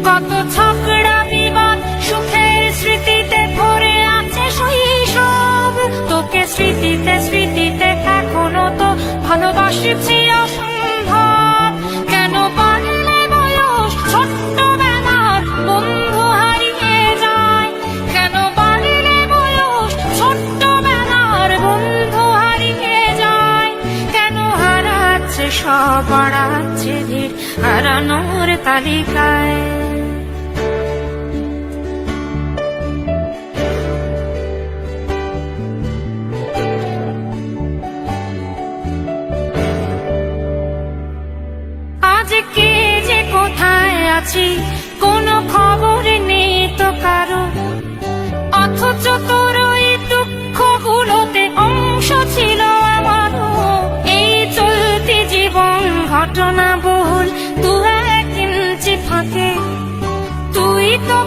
কত ঝগড়া বিবাদ সুখের স্মৃতিতে ভরে আছে শৈশব। তোকে স্মৃতিতে স্মৃতিতে এখনো তো ভালোবাসছি অসম্ভব। কেন পারলে বয়স ছোট্টবেলার বন্ধু হারিয়ে যায়? কেন পারলে বয়স ছোট্টবেলার বন্ধু হারিয়ে যায়? কেন হারাচ্ছে সব, বাড়াচ্ছে ভিড় হারানোর তালিকায়? আজকে যে কোথায় আছি কোনো খবর নেই তো কারো, অথচ তোর ওই দুঃখগুলোতে অংশ ছিল আমারও। এই চলতি জীবন ঘটনা বহুল দু এক ইঞ্চি ফাঁকে তুই তো